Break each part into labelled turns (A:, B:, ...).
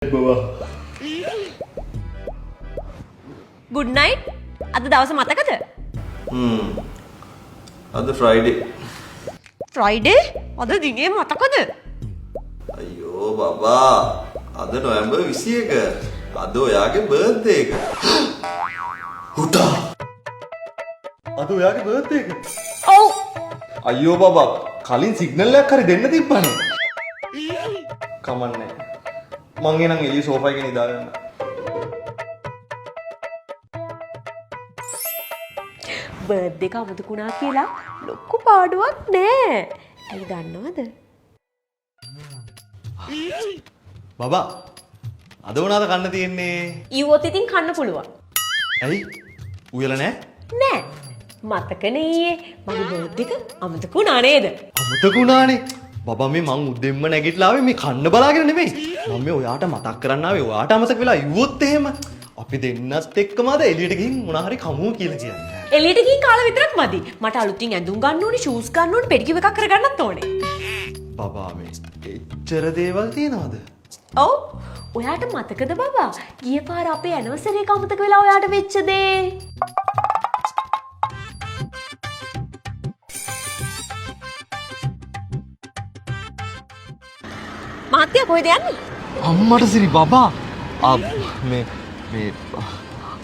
A: Good night. අද දවස මතකද?
B: අද Friday.
A: Friday? අද දිනේ මතකද?
B: අයියෝ බබා. අද නොවැම්බර් 21. අද ඔයාගේ බර්ත්ඩේ එක. හුටා. අද ඔයාගේ බර්ත්ඩේ එක.
A: ඔව්.
B: අයියෝ බබා. කලින් සිග්නල් එකක් හරි දෙන්න තිබ්බනේ. කමන්නේ. මං එනං එළිය සෝෆා එකේ නිදාගන්න.
A: බර්ත්ඩේ එක අමතකුණා කියලා ලොකු පාඩුවක් නෑ. ඇයි දන්නවද?
B: බබා. අද වුණාද කන්න තියෙන්නේ?
A: ඊවොත් ඉතින් කන්න පුළුවන්.
B: ඇයි? උයලා නෑ?
A: නෑ. මතකනේ ඊයේ මගේ බර්ත්ඩේ එක අමතකුණා නේද?
B: අමතකුණානේ. බබා මේ මං උදෙන්ම නැගිටලා ආවේ මේ කන්න බලාගෙන නෙමෙයි. මම මේ ඔයාට මතක් කරන්න ආවේ ඔයාට අමතක වෙලා ඉව්වොත් එහෙම අපි දෙන්නත් එක්කම අද එළියට ගිහින් මොනා හරි කමු කියලා කියන්නේ.
A: එළියට ගිහින් කාලා විතරක් මදි. මට අලුතින් ඇඳුම් ගන්න ඕනේ, ෂූස් ගන්න ඕනේ, පෙඩිකියුර් එකක් කරගන්නත් ඕනේ.
B: බබා මේ එච්චර දේවල් තියනවද?
A: ඔව්. ඔයාට මතකද බබා? ගිය පාර අපේ ඇනිවර්සරි එක අමතක වෙලා ඔයාට වෙච්ච දේ. මහත්තයා කොහෙද යන්නේ?
B: අම්මට සිරි බබා. මේ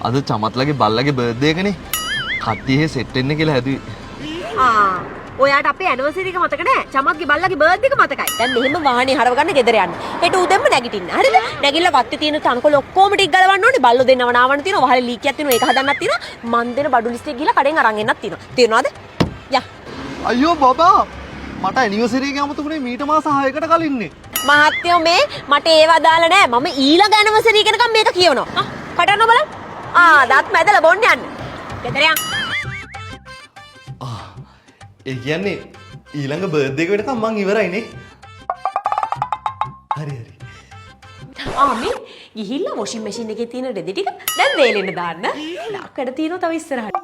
B: අද චමත්ලගේ බල්ලගේ බර්ත්ඩේ එකනේ. කට්ටියේ සෙට් වෙන්න කියලා හැදුවේ.
A: ඔයාට අපේ ඇනිවර්සරි එක මතක නෑ. චමත්ගේ බල්ලගේ බර්ත්ඩේ එක මතකයි. දැන් මෙහෙම වාහනේ හරව ගන්න ගෙදර යන්න. හෙට උදෙන්ම නැගිටින්න. හරිද? නැගිටලා වත්තේ තියෙන තනකොළ ඔක්කොම ටික ගලවන්න ඕනේ. බල්ලෝ දෙන්නව නාවන්න තියෙනවා. වහලේ ලීකියක් තියෙනවා. ඒක හදන්නත් තියෙනවා. මන් දෙන බඩු ලිස්ට් එක ගිහලා කඩෙන් අරන් එන්නත් තියෙනවා. තේරෙනවද? යා.
B: අයියෝ බබා. මට ඇනිවර්සරි එක අමතකුනේ මීට මාස 6කට කලින්නේ.
A: මහත්තයෝ මේ මට ඒව දාලා නෑ. මම ඊළඟ ඇනිවර්සරි එකනකම් මේක කියවනවා. කටන්න බලන්න. දත් මැදලා බොන්න යන්න. ගෙදර යන්න.
B: ඒ කියන්නේ ඊළඟ බර්ත්ඩේ එක වෙනකම් මං ඉවරයිනේ. හරි.
A: මේ ගිහිල්ලා වොෂින් මැෂින් එකේ තියෙන රෙදි ටික දැන් වේලෙන්න දාන්න. ලාකඩ තියෙනවා තව ඉස්සරහට.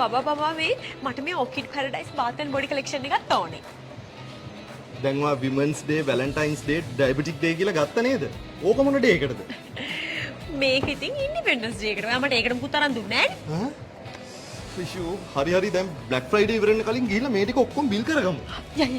A: බබා මේ මට මේ ඔකිඩ් paradise bath and body collection එකක් ඕනේ.
B: දැන් ඔයා women's day, Valentine's day, diabetic day කියලා ගත්ත නේද? ඕක මොන ඩේ එකටද?
A: මේක ඉතින් ඉන්ඩිපෙන්ඩන්ස් ඩේ එකට. ඔයා මට ඒකට මුකුත් අරන් දුන්නේ නෑනේ.
B: ෆිෂු හරි දැන් බ්ලැක් ෆ්‍රයිඩේ ඉවර වෙන්න කලින් ගිහිල්ලා මේ ටික ඔක්කොම බිල් කරගමු.
A: යා